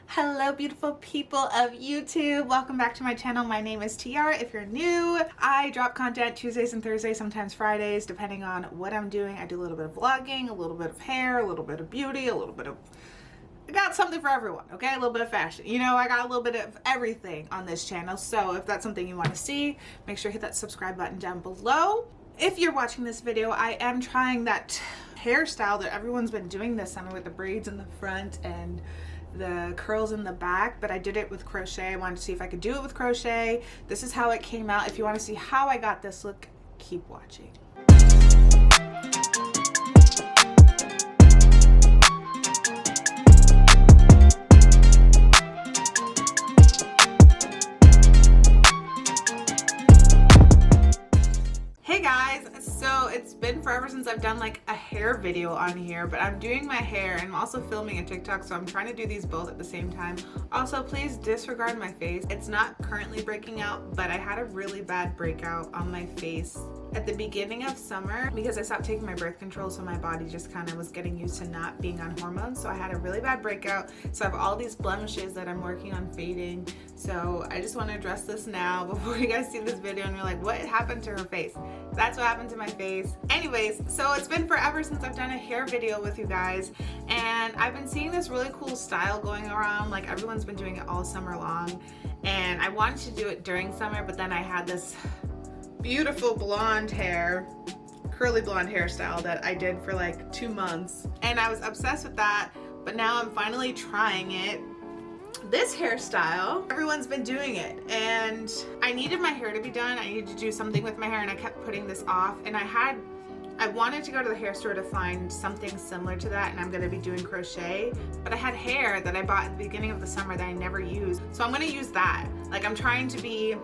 Hello beautiful people of YouTube, welcome back to my channel. My name is Tiarra. If you're new, I drop content Tuesdays and Thursdays, sometimes Fridays, depending on what I'm doing. I do a little bit of vlogging, a little bit of hair, a little bit of beauty, a little bit of, I got something for everyone, okay? A little bit of fashion. You know, I got a little bit of everything on this channel. So if that's something you want to see, make sure to hit that subscribe button down below. If you're watching this video, I am trying that hairstyle that everyone's been doing this summer with the braids in the front and the curls in the back, but I did it with crochet. I wanted to see if I could do it with crochet. This is how it came out. If you want to see how I got this look, keep watching. Hey guys, so it's been forever since I've done like a hair video on here, but I'm doing my hair and I'm also filming a TikTok, so I'm trying to do these both at the same time. Also, please disregard my face. It's not currently breaking out, but I had a really bad breakout on my face at the beginning of summer because I stopped taking my birth control, so my body just kind of was getting used to not being on hormones. So I had a really bad breakout, so I have all these blemishes that I'm working on fading. So I just want to address this now before you guys see this video and you're like, what happened to her face? That's what happened to my face. Anyways, so it's been forever since I've done a hair video with you guys, and I've been seeing this really cool style going around. Like, everyone's been doing it all summer long, and I wanted to do it during summer, but then I had this beautiful blonde hair, curly blonde hairstyle that I did for like 2 months, and I was obsessed with that. But now I'm finally trying it. This hairstyle, everyone's been doing it, and I needed my hair to be done. I needed to do something with my hair, and I kept putting this off, and I wanted to go to the hair store to find something similar to that, and I'm going to be doing crochet, but I had hair that I bought at the beginning of the summer that I never used, so I'm going to use that. Like, I'm trying to be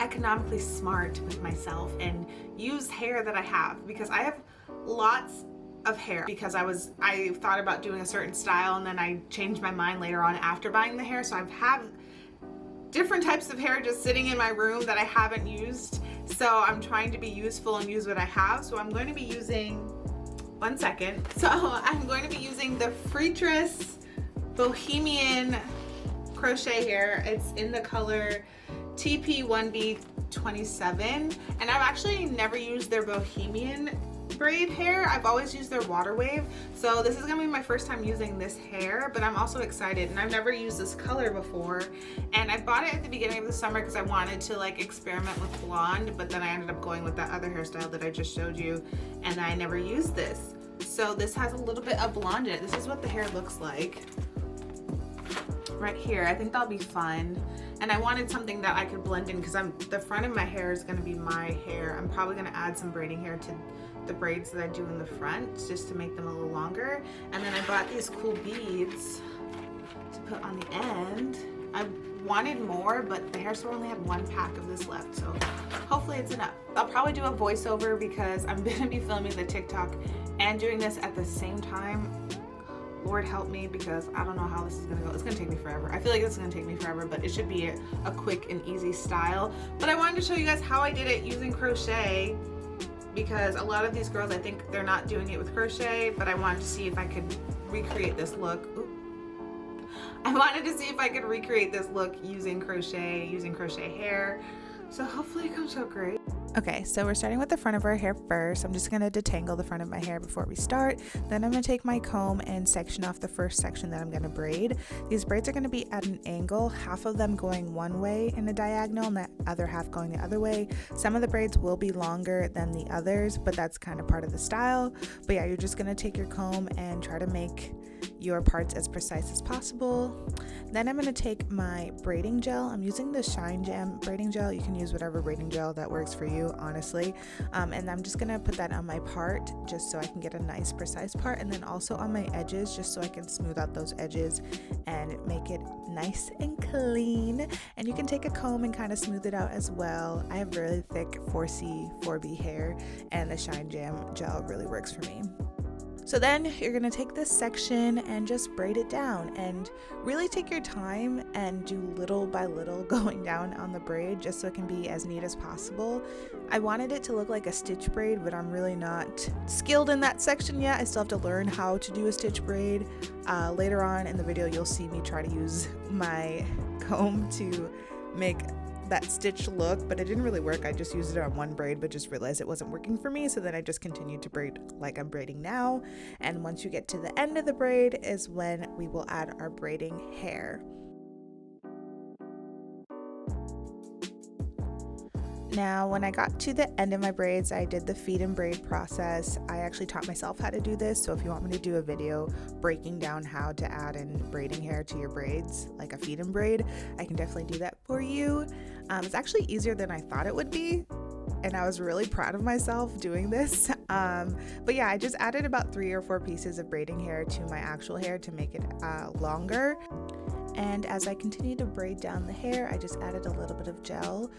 economically smart with myself and use hair that I have, because I have lots of hair because I thought about doing a certain style, and then I changed my mind later on after buying the hair. So I have different types of hair just sitting in my room that I haven't used. So I'm trying to be useful and use what I have. So I'm going to be using, one second. So I'm going to be using the Freetress Bohemian crochet hair. It's in the color TP1B27, and I've actually never used their Bohemian braid hair. I've always used their water wave, so this is gonna be my first time using this hair, but I'm also excited, and I've never used this color before, and I bought it at the beginning of the summer because I wanted to like experiment with blonde, but then I ended up going with that other hairstyle that I just showed you, and I never used this. So this has a little bit of blonde in it. This is what the hair looks like right here. I think that'll be fun, and I wanted something that I could blend in because the front of my hair is going to be my hair. I'm probably going to add some braiding hair to the braids that I do in the front just to make them a little longer. And then I bought these cool beads to put on the end. I wanted more, but the hair store only had 1 pack of this left, so hopefully it's enough. I'll probably do a voiceover because I'm going to be filming the TikTok and doing this at the same time. Lord help me, because I don't know how this is gonna go. It's gonna take me forever. I feel like it's gonna take me forever, but it should be a quick and easy style. But I wanted to show you guys how I did it using crochet, because a lot of these girls, I think they're not doing it with crochet, but I wanted to see if I could recreate this look. Ooh. I wanted to see if I could recreate this look using crochet hair. So hopefully it comes out great. Okay, so we're starting with the front of our hair first. I'm just going to detangle the front of my hair before we start. Then I'm going to take my comb and section off the first section that I'm going to braid. These braids are going to be at an angle, half of them going one way in a diagonal and the other half going the other way. Some of the braids will be longer than the others, but that's kind of part of the style. But yeah, you're just going to take your comb and try to make your parts as precise as possible. Then I'm going to take my braiding gel. I'm using the Shine Jam braiding gel. You can use whatever braiding gel that works for you, honestly. And I'm just going to put that on my part just so I can get a nice precise part, and then also on my edges just so I can smooth out those edges and make it nice and clean. And you can take a comb and kind of smooth it out as well. I have really thick 4C 4B hair, and the Shine Jam gel really works for me. So then you're going to take this section and just braid it down, and really take your time and do little by little going down on the braid just so it can be as neat as possible. I wanted it to look like a stitch braid, but I'm really not skilled in that section yet. I still have to learn how to do a stitch braid. Later on in the video you'll see me try to use my comb to make that stitch look, but it didn't really work. I just used it on one braid but just realized it wasn't working for me, so then I just continued to braid like I'm braiding now. And once you get to the end of the braid is when we will add our braiding hair. Now, when I got to the end of my braids, I did the feed and braid process. I actually taught myself how to do this, so if you want me to do a video breaking down how to add in braiding hair to your braids, like a feed and braid, I can definitely do that for you. It's actually easier than I thought it would be, and I was really proud of myself doing this. But yeah, I just added about 3 or 4 pieces of braiding hair to my actual hair to make it longer. And as I continued to braid down the hair, I just added a little bit of gel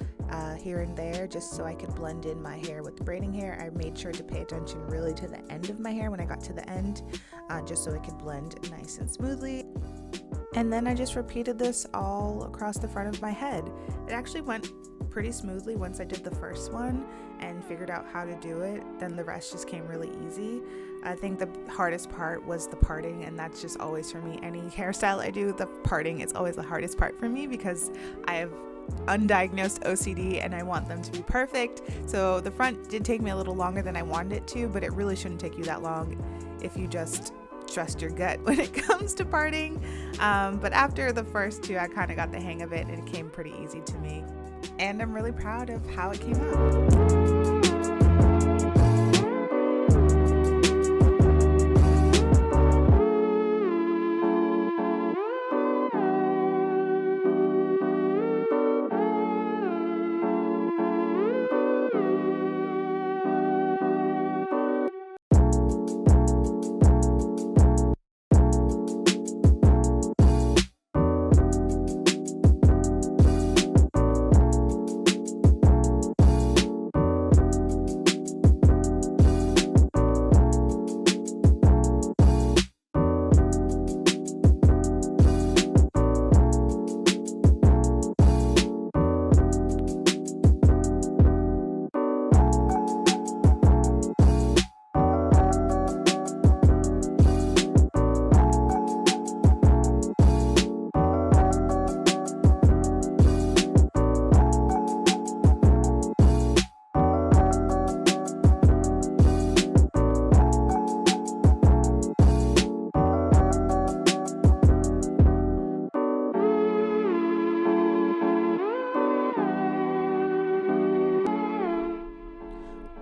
here and there just so I could blend in my hair with the braiding hair. I made sure to pay attention really to the end of my hair when I got to the end, just so it could blend nice and smoothly. And then I just repeated this all across the front of my head. It actually went pretty smoothly once I did the first one and figured out how to do it. Then the rest just came really easy. I think the hardest part was the parting, and that's just always for me. Any hairstyle I do, the parting is always the hardest part for me because I have undiagnosed OCD and I want them to be perfect. So the front did take me a little longer than I wanted it to, but it really shouldn't take you that long if you just trust your gut when it comes to parting. But after the first 2, I kind of got the hang of it and it came pretty easy to me. And I'm really proud of how it came out.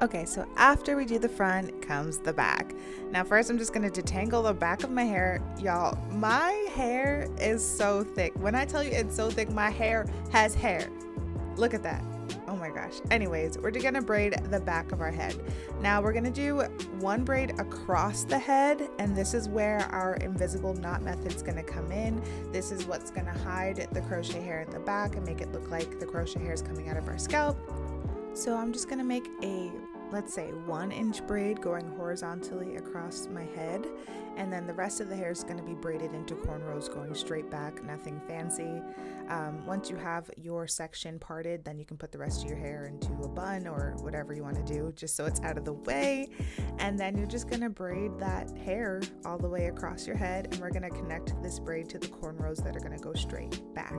Okay, so after we do the front comes the back. Now first I'm just going to detangle the back of my hair. Y'all, my hair is so thick. When I tell you it's so thick, my hair has hair. Look at that. Oh my gosh. Anyways, we're going to braid the back of our head. Now we're going to do one braid across the head, and this is where our invisible knot method is going to come in. This is what's going to hide the crochet hair in the back and make it look like the crochet hair is coming out of our scalp. So I'm just going to make a, let's say, 1-inch braid going horizontally across my head, and then the rest of the hair is going to be braided into cornrows going straight back, nothing fancy. Once you have your section parted, then you can put the rest of your hair into a bun or whatever you want to do, just so it's out of the way. And then you're just going to braid that hair all the way across your head, and we're going to connect this braid to the cornrows that are going to go straight back.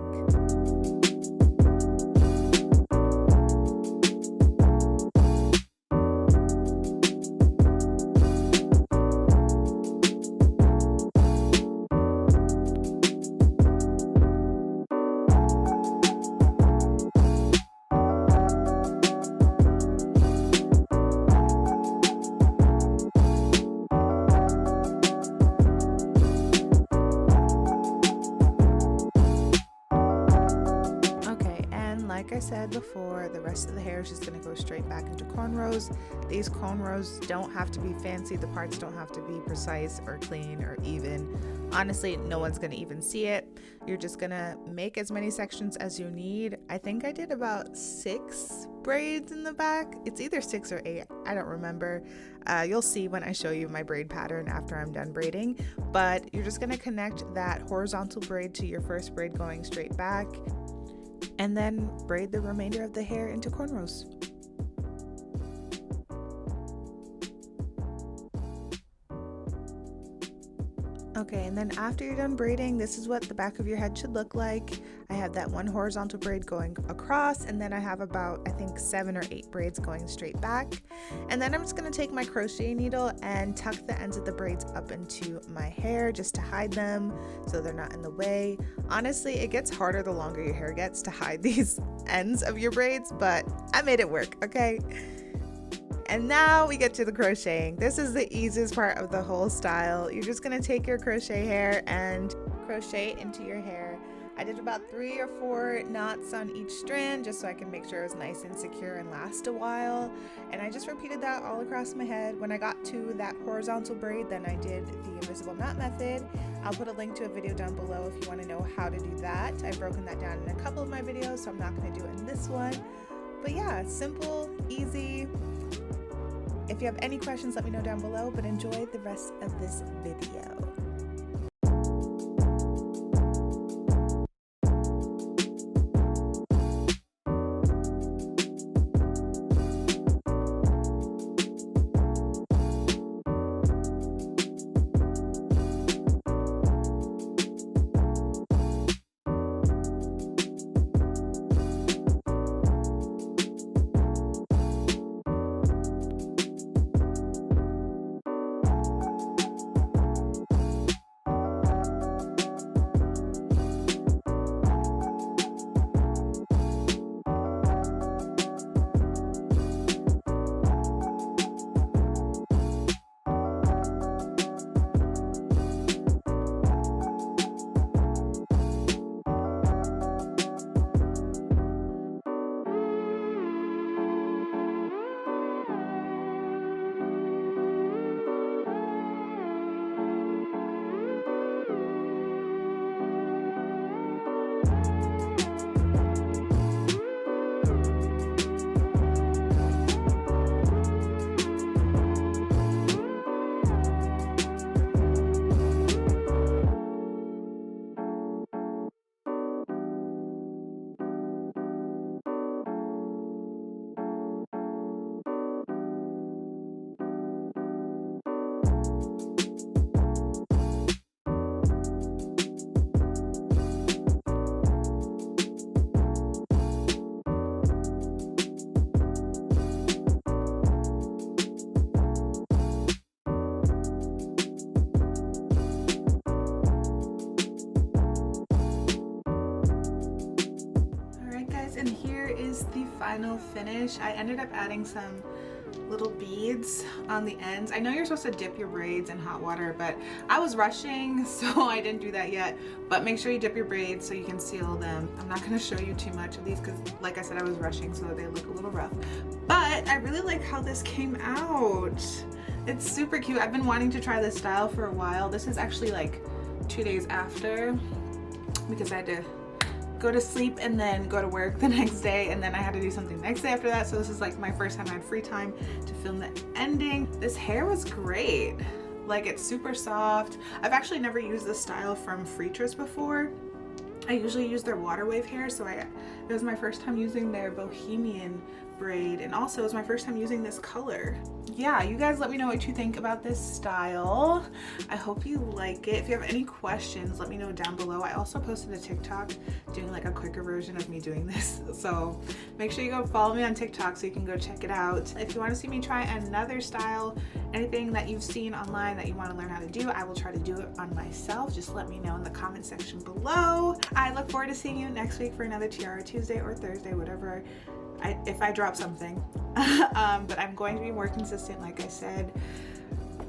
I said before, the rest of the hair is just going to go straight back into cornrows. These cornrows don't have to be fancy. The parts don't have to be precise or clean or even. Honestly, no one's going to even see it. You're just going to make as many sections as you need. I think I did about 6 braids in the back. It's either 6 or 8. I don't remember. You'll see when I show you my braid pattern after I'm done braiding. But you're just going to connect that horizontal braid to your first braid going straight back, and then braid the remainder of the hair into cornrows. Okay, and then after you're done braiding, this is what the back of your head should look like. I have that one horizontal braid going across, and then I have about, I think, 7 or 8 braids going straight back. And then I'm just going to take my crochet needle and tuck the ends of the braids up into my hair just to hide them so they're not in the way. Honestly, it gets harder the longer your hair gets to hide these ends of your braids, but I made it work, okay? And now we get to the crocheting. This is the easiest part of the whole style. You're just gonna take your crochet hair and crochet into your hair. I did about 3 or 4 knots on each strand just so I can make sure it was nice and secure and last a while. And I just repeated that all across my head. When I got to that horizontal braid, then I did the invisible knot method. I'll put a link to a video down below if you wanna know how to do that. I've broken that down in a couple of my videos, so I'm not gonna do it in this one. But yeah, simple, easy. If you have any questions, let me know down below, but enjoy the rest of this video. Final finish. I ended up adding some little beads on the ends. I know you're supposed to dip your braids in hot water, but I was rushing, so I didn't do that yet. But make sure you dip your braids so you can seal them. I'm not going to show you too much of these because, like I said, I was rushing, so they look a little rough. But I really like how this came out. It's super cute. I've been wanting to try this style for a while. This is actually like 2 days after because I had to go to sleep and then go to work the next day, and then I had to do something the next day after that. So this is like my first time I had free time to film the ending. This hair was great. Like, it's super soft. I've actually never used this style from Freetress before. I usually use their water wave hair, so it was my first time using their bohemian braid, and also it was my first time using this color. Yeah, you guys let me know what you think about this style. I hope you like it. If you have any questions, let me know down below. I also posted a TikTok doing like a quicker version of me doing this, so make sure you go follow me on TikTok so you can go check it out. If you want to see me try another style, anything that you've seen online that you want to learn how to do, I will try to do it on myself. Just let me know in the comment section below. I look forward to seeing you next week for another Tiarra Tuesday or Thursday, whatever, if I drop something. But I'm going to be more consistent, like I said.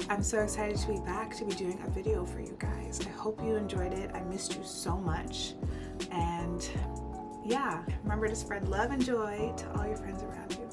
I'm so excited to be back to be doing a video for you guys. I hope you enjoyed it. I missed you so much. And yeah, remember to spread love and joy to all your friends around you.